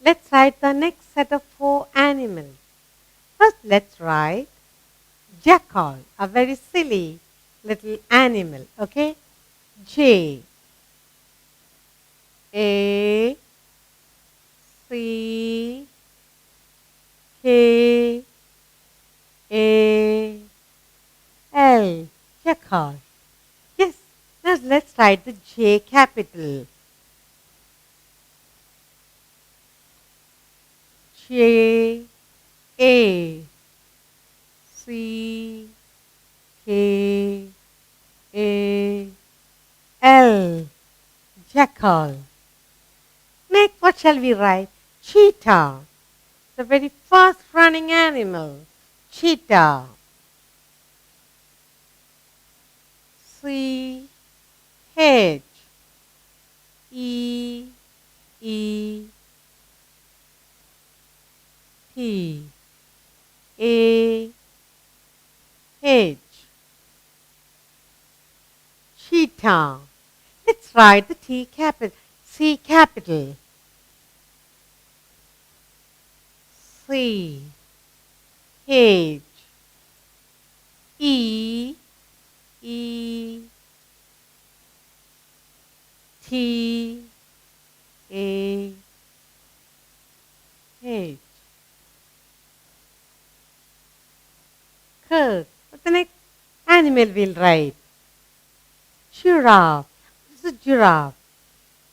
Let's write the next set of 4 animals. First, let's write jackal, a very silly little animal. Okay? J A C K A L. Jackal. Yes. Now let's write the J capital. J A C K A L. Jackal. Next, what shall we write? Cheetah. The very fast running animal. Cheetah. C H E E T A H. Cheetah. Let's write the T capital. C capital. C H E E T A H. Kirk. What's the next animal we'll write? Giraffe. This is a giraffe.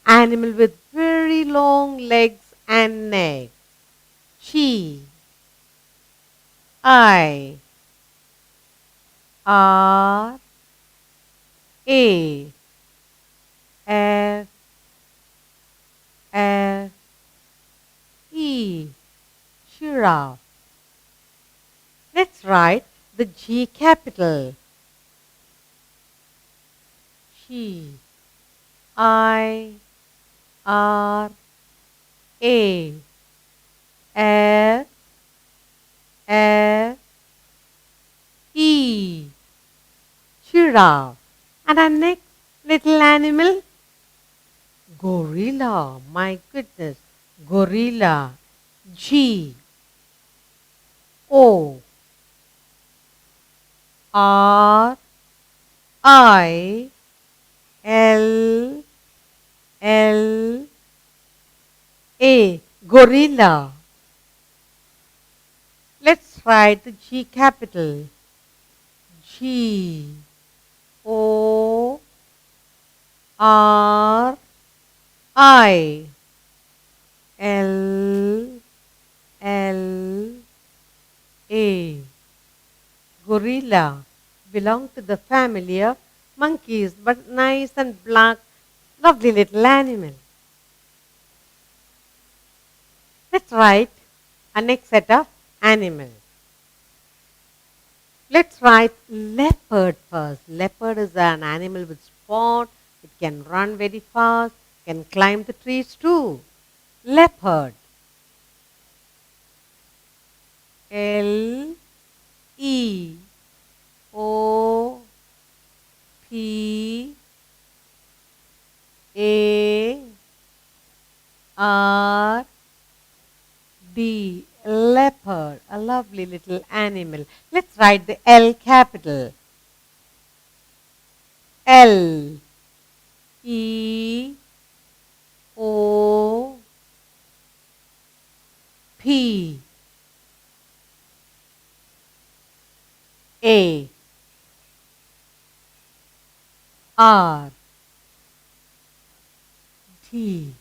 Animal with very long legs and neck. G I R A F F E. Giraffe. Let's write the G capital. G I R A F F E. Giraffe. And our next little animal? Gorilla. My goodness. Gorilla. G O R I L L A. Gorilla. Let's write the G capital. G O R I L L A. Gorilla belong to the family of monkeys, but nice and black, lovely little animal. Let's write our next set of animals. Let's write leopard first. Leopard is an animal with spots. It can run very fast, can climb the trees too. Leopard. L E O P A R D. Leopard, a lovely little animal. Let's write the L capital. L E O P A R D.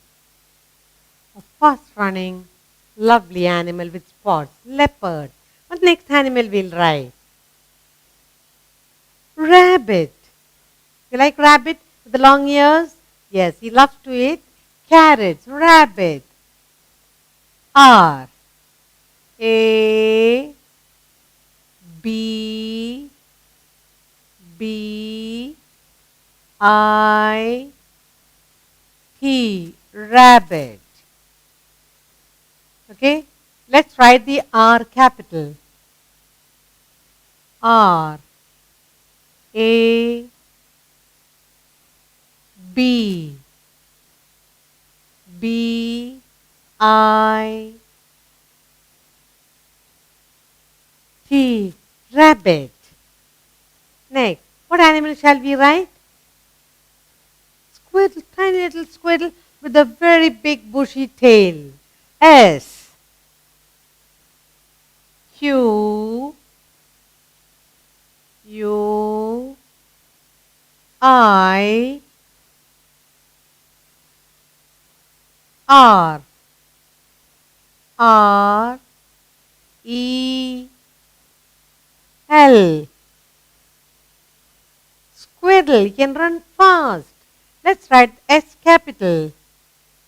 A fast running, lovely animal with spots. Leopard. What next animal we'll write? Rabbit. You like rabbit with the long ears? Yes, he loves to eat carrots. Rabbit. R A B B I T. Rabbit. Okay, let's write the R capital. R A B B I T rabbit. Next, what animal shall we write? Squirrel, tiny little squirrel with a very big bushy tail. S Q U I R R E L. Squirrel, you can run fast. Let's write S capital.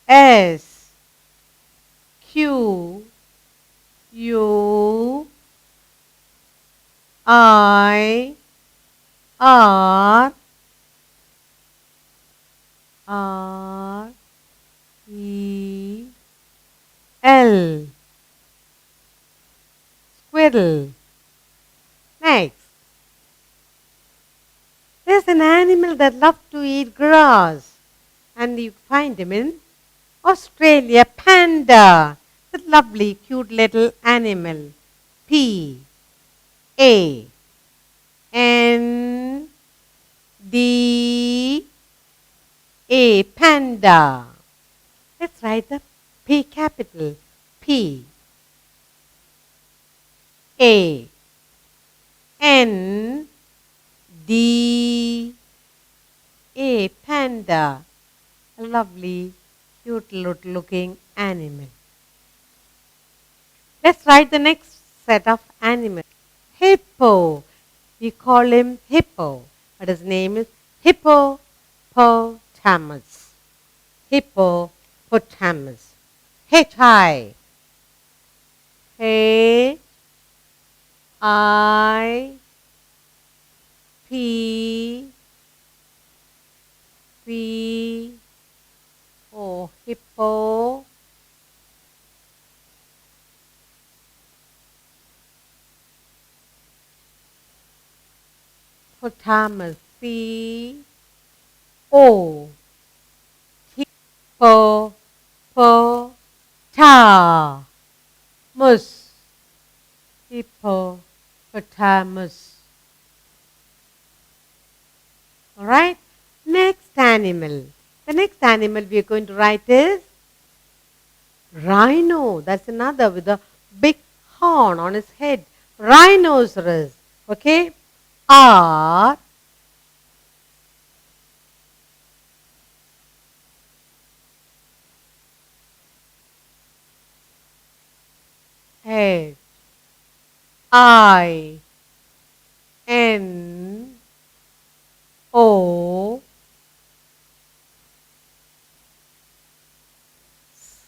S Q U I R R E L. Squirrel. Next, there's an animal that loves to eat grass, and you find him in Australia. Panda. It's a lovely, cute little animal. P A N D A. Panda. Let's write the P capital. P A N D A. Panda. A lovely, cute looking animal. Let's write the next set of animals. Hippo. We call him Hippo, but his name is hippopotamus. Hippopotamus. H-I. A-I P P O. Hippo. Potamus. C O T Po Po Ta Mus. Hippopotamus. Alright? Next animal. The next animal we are going to write is rhino. That's another with a big horn on his head. Rhinoceros. Okay? R H I N O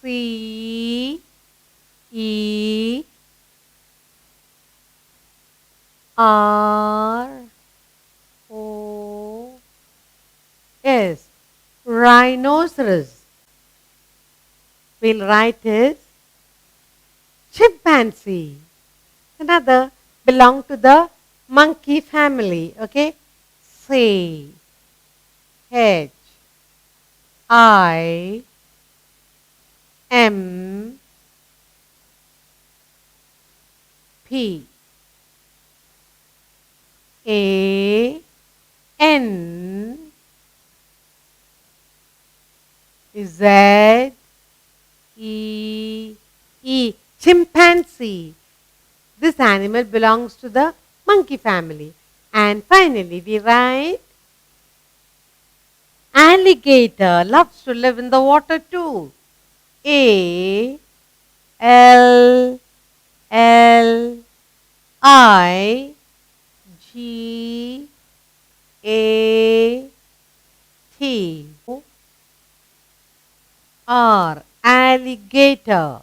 C E R O S. Rhinoceros. We'll write it chimpanzee. Another belong to the monkey family. Okay? C H I M P A N Z E E. Chimpanzee. This animal belongs to the monkey family. And finally, we write alligator. Loves to live in the water too. A L L I G A T R. Alligator.